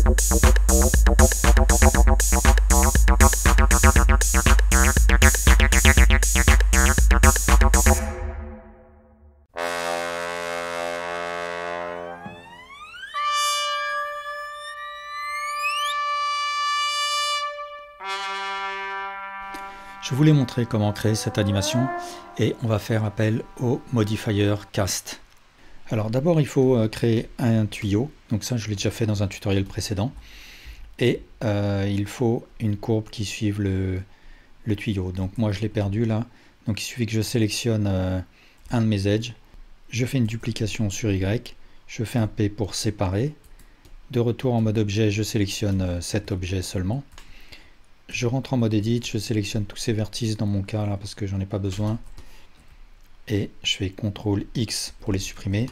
Je voulais montrer comment créer cette animation et on va faire appel au modifier cast. Alors d'abord il faut créer un tuyau, donc ça je l'ai déjà fait dans un tutoriel précédent, et il faut une courbe qui suive le tuyau. Donc moi je l'ai perdu là, donc il suffit que je sélectionne un de mes edges, je fais une duplication sur Y, je fais un P pour séparer, de retour en mode objet je sélectionne cet objet seulement. Je rentre en mode edit, je sélectionne tous ces vertices dans mon cas là parce que j'en ai pas besoin. Et je fais CTRL X pour les supprimer.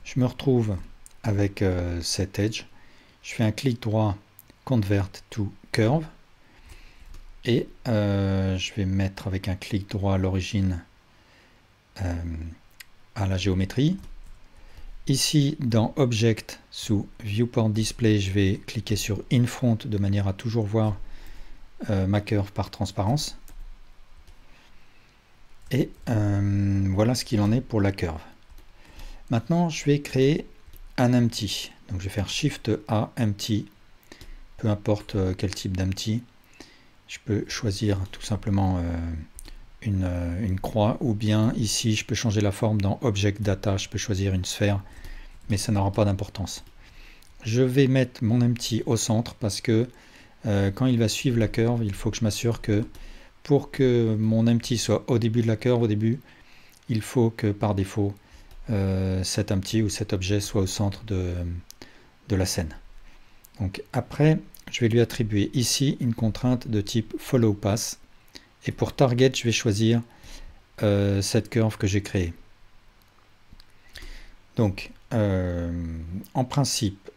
Je me retrouve avec cet edge. Je fais un clic droit, Convert to Curve. Et je vais mettre avec un clic droit l'origine à la géométrie. Ici dans Object, sous Viewport Display, je vais cliquer sur In Front de manière à toujours voir ma curve par transparence. Et voilà ce qu'il en est pour la curve. Maintenant je vais créer un empty. Donc je vais faire Shift A empty, peu importe quel type d'empty. Je peux choisir tout simplement une croix, ou bien ici je peux changer la forme dans Object Data, je peux choisir une sphère, mais ça n'aura pas d'importance. Je vais mettre mon empty au centre parce que quand il va suivre la curve, il faut que je m'assure que pour que mon empty soit au début de la curve, il faut que par défaut cet empty ou cet objet soit au centre de la scène. Donc après, je vais lui attribuer ici une contrainte de type follow path, et pour target, je vais choisir cette curve que j'ai créée. Donc en principe,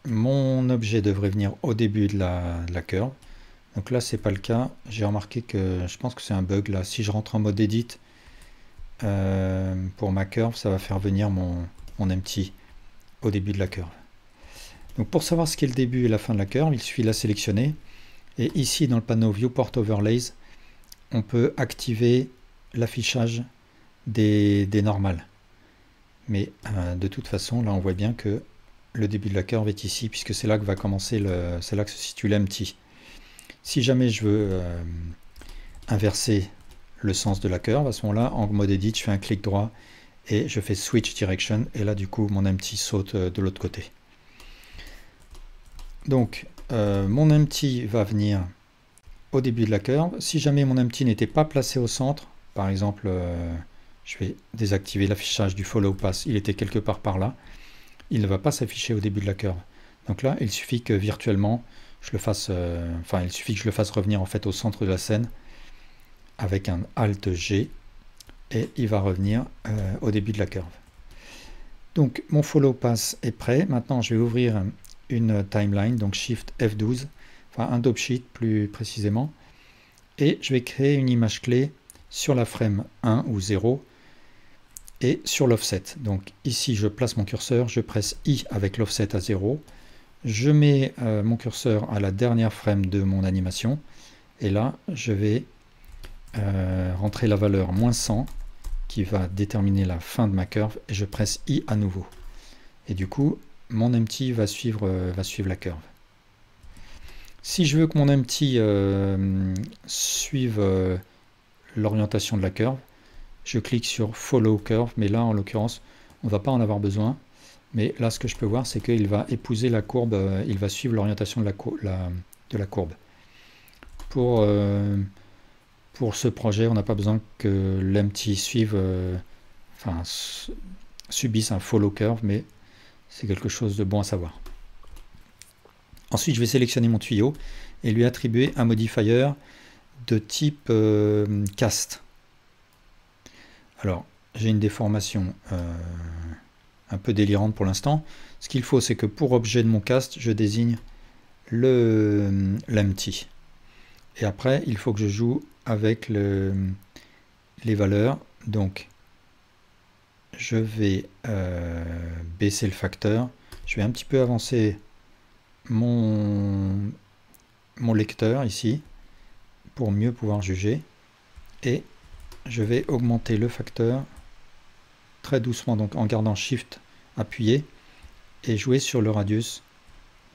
mon objet devrait venir au début de la curve. Donc là c'est pas le cas, j'ai remarqué que je pense que c'est un bug là. Si je rentre en mode edit pour ma curve, ça va faire venir mon empty au début de la curve. Donc pour savoir ce qu'est le début et la fin de la curve, il suffit de la sélectionner, et ici dans le panneau Viewport Overlays on peut activer l'affichage des normales, mais de toute façon là on voit bien que le début de la curve est ici, puisque c'est là que va commencer c'est là que se situe l'empty. Si jamais je veux inverser le sens de la curve, à ce moment-là, en mode edit, je fais un clic droit et je fais switch direction, et là du coup mon empty saute de l'autre côté. Donc mon empty va venir au début de la curve. Si jamais mon empty n'était pas placé au centre, par exemple je vais désactiver l'affichage du follow path, il était quelque part par là, il ne va pas s'afficher au début de la curve. Donc là, il suffit que virtuellement, je le fasse, il suffit que je le fasse revenir en fait au centre de la scène avec un Alt G, et il va revenir au début de la curve. Donc mon follow path est prêt. Maintenant, je vais ouvrir une timeline, donc Shift F12, enfin un dope sheet plus précisément, et je vais créer une image clé sur la frame 1 ou 0. Et sur l'offset, donc ici je place mon curseur, je presse I avec l'offset à 0, je mets mon curseur à la dernière frame de mon animation, et là je vais rentrer la valeur -100 qui va déterminer la fin de ma curve, et je presse I à nouveau. Et du coup mon empty va suivre la curve. Si je veux que mon empty suive l'orientation de la curve, je clique sur Follow Curve, mais là en l'occurrence on ne va pas en avoir besoin, mais là ce que je peux voir c'est qu'il va épouser la courbe, il va suivre l'orientation de la courbe. Pour ce projet, on n'a pas besoin que l'empty suive, subisse un Follow Curve, mais c'est quelque chose de bon à savoir. Ensuite je vais sélectionner mon tuyau et lui attribuer un modifier de type cast. Alors, j'ai une déformation un peu délirante pour l'instant. Ce qu'il faut, c'est que pour objet de mon cast, je désigne l'empty. Et après, il faut que je joue avec les valeurs. Donc, je vais baisser le facteur. Je vais un petit peu avancer mon lecteur ici pour mieux pouvoir juger. Et je vais augmenter le facteur très doucement, donc en gardant Shift appuyé et jouer sur le radius.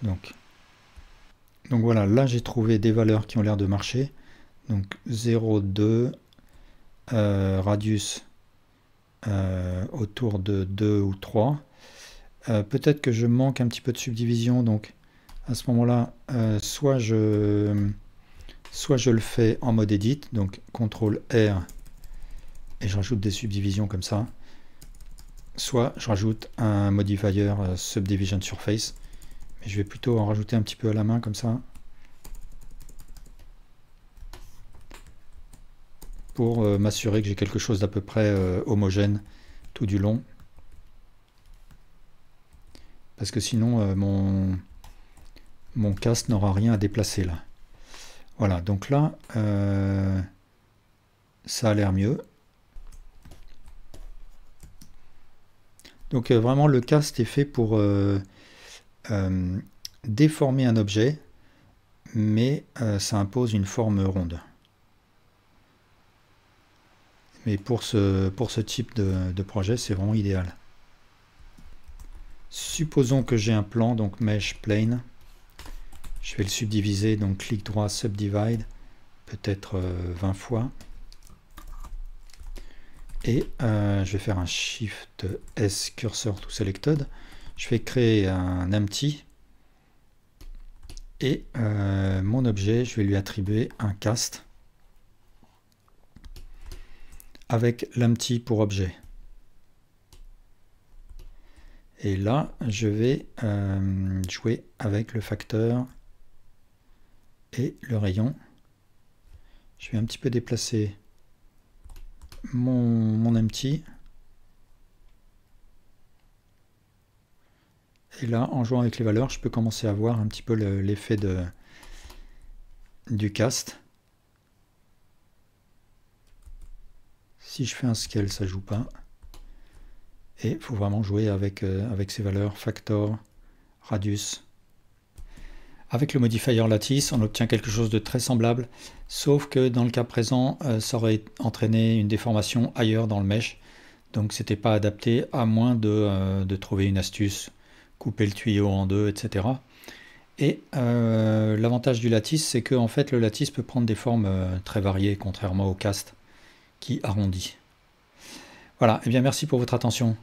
Donc voilà, là j'ai trouvé des valeurs qui ont l'air de marcher. Donc 0,2, radius autour de 2 ou 3. Peut-être que je manque un petit peu de subdivision, donc à ce moment-là, soit je le fais en mode edit, donc CTRL R, et je rajoute des subdivisions comme ça, soit je rajoute un modifier Subdivision Surface, mais je vais plutôt en rajouter un petit peu à la main comme ça, pour m'assurer que j'ai quelque chose d'à peu près homogène tout du long. Parce que sinon mon cast n'aura rien à déplacer là. Voilà, donc là ça a l'air mieux. Donc vraiment le cast est fait pour déformer un objet, mais ça impose une forme ronde. Mais pour ce type de projet, c'est vraiment idéal. Supposons que j'ai un plan, donc Mesh Plane. Je vais le subdiviser, donc clic droit, Subdivide, peut-être 20 fois. Et je vais faire un Shift S Cursor to Selected. Je vais créer un empty. Et mon objet, je vais lui attribuer un cast avec l'empty pour objet. Et là, je vais jouer avec le facteur et le rayon. Je vais un petit peu déplacer mon empty. Et là, en jouant avec les valeurs, je peux commencer à voir un petit peu l'effet du cast. Si je fais un scale, ça joue pas. Et il faut vraiment jouer avec ces valeurs, factor, radius. Avec le modifier lattice, on obtient quelque chose de très semblable, sauf que dans le cas présent, ça aurait entraîné une déformation ailleurs dans le mesh. Donc c'était pas adapté, à moins de trouver une astuce, couper le tuyau en deux, etc. Et l'avantage du lattice, c'est que en fait, le lattice peut prendre des formes très variées, contrairement au cast qui arrondit. Voilà, et bien merci pour votre attention.